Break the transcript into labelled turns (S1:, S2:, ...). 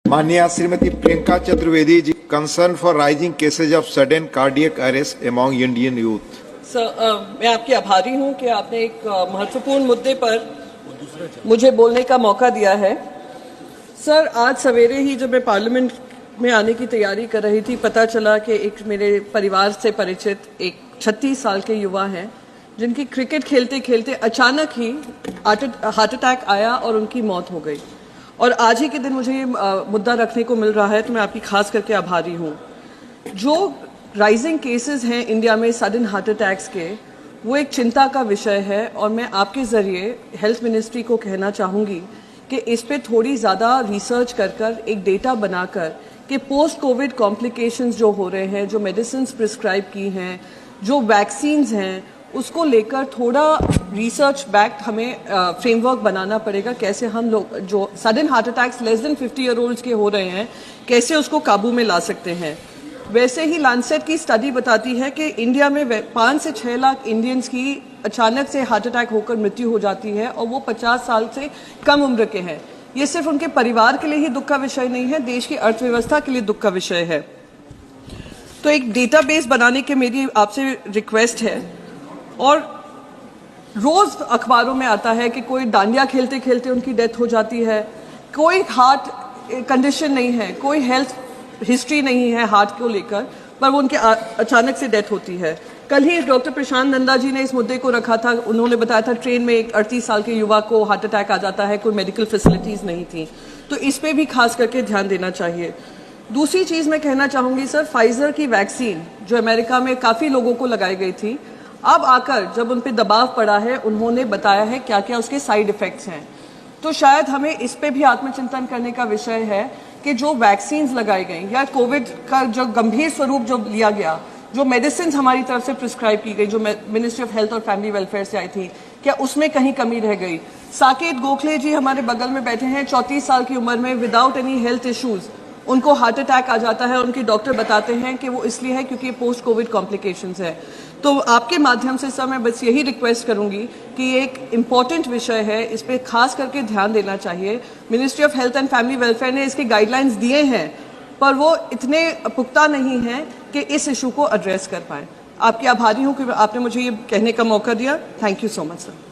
S1: माननीय Shrimati Priyanka Chaturvedi ji, concern for rising cases of sudden cardiac arrest among Indian youth.
S2: Sir, मैं आपकी आभारी हूं कि आपने एक महत्वपूर्ण मुद्दे पर मुझे बोलने का मौका दिया है। सर, आज सवेरे ही जब मैं पार्लियामेंट में आने की तैयारी कर रही थी, पता चला कि एक मेरे परिवार से परिचित एक 36 साल के युवा हैं जिनकी क्रिकेट खेलते खेलते अचानक ही हार्ट अटैक आया और उनकी मौत हो गई। और आज ही के दिन मुझे ये मुद्दा रखने को मिल रहा है, तो मैं आपकी खास करके आभारी हूँ। जो राइजिंग केसेस हैं इंडिया में सडन हार्ट अटैक्स के, वो एक चिंता का विषय है और मैं आपके ज़रिए हेल्थ मिनिस्ट्री को कहना चाहूँगी कि इस पे थोड़ी ज़्यादा रिसर्च कर एक डेटा बनाकर कि पोस्ट कोविड कॉम्प्लिकेशंस जो हो रहे हैं, जो मेडिसिन प्रिस्क्राइब की हैं, जो वैक्सीन्स हैं, उसको लेकर थोड़ा रिसर्च बैक्ड हमें फ्रेमवर्क बनाना पड़ेगा। कैसे हम लोग जो sudden heart attacks less than 50 year olds के हो रहे हैं, कैसे उसको काबू में ला सकते हैं। वैसे ही लैंसेट की स्टडी बताती है कि इंडिया में 5 से 6 लाख इंडियंस की अचानक से हार्ट अटैक होकर मृत्यु हो जाती है और वो 50 साल से कम उम्र के हैं। ये सिर्फ उनके परिवार के लिए ही दुख का विषय नहीं है, देश की अर्थव्यवस्था के लिए दुख का विषय है। तो एक डेटाबेस बनाने की मेरी आपसे रिक्वेस्ट है। और रोज अखबारों में आता है कि कोई डांडिया खेलते खेलते उनकी डेथ हो जाती है, कोई हार्ट कंडीशन नहीं है, कोई हेल्थ हिस्ट्री नहीं है हार्ट को लेकर, पर वो उनके अचानक से डेथ होती है। कल ही डॉक्टर प्रशांत नंदा जी ने इस मुद्दे को रखा था। उन्होंने बताया था ट्रेन में एक 38 साल के युवा को हार्ट अटैक आ जाता है, कोई मेडिकल फैसिलिटीज़ नहीं थी। तो इस पे भी खास करके ध्यान देना चाहिए। दूसरी चीज़ मैं कहना चाहूँगी सर, फाइजर की वैक्सीन जो अमेरिका में काफ़ी लोगों को लगाई गई थी, अब आकर जब उन पर दबाव पड़ा है, उन्होंने बताया है क्या क्या उसके साइड इफ़ेक्ट्स हैं। तो शायद हमें इस पे भी आत्मचिंतन करने का विषय है कि जो वैक्सीन्स लगाई गई या कोविड का जो गंभीर स्वरूप जो लिया गया, जो मेडिसिन हमारी तरफ से प्रिस्क्राइब की गई, जो मिनिस्ट्री ऑफ हेल्थ और फैमिली वेलफेयर से आई थी, क्या उसमें कहीं कमी रह गई। साकेत गोखले जी हमारे बगल में बैठे हैं, 34 साल की उम्र में विदाउट एनी हेल्थ इश्यूज उनको हार्ट अटैक आ जाता है। उनके डॉक्टर बताते हैं कि वो इसलिए है क्योंकि पोस्ट कोविड कॉम्प्लिकेशंस है। तो आपके माध्यम से सर मैं बस यही रिक्वेस्ट करूंगी कि ये एक इम्पॉर्टेंट विषय है, इस पर खास करके ध्यान देना चाहिए। Ministry of health and family welfare ने इसके गाइडलाइंस दिए हैं, पर वो इतने पुख्ता नहीं हैं कि इस इशू को एड्रेस कर पाए। आपकी आभारी हूँ कि आपने मुझे ये कहने का मौका दिया। Thank you so much sir.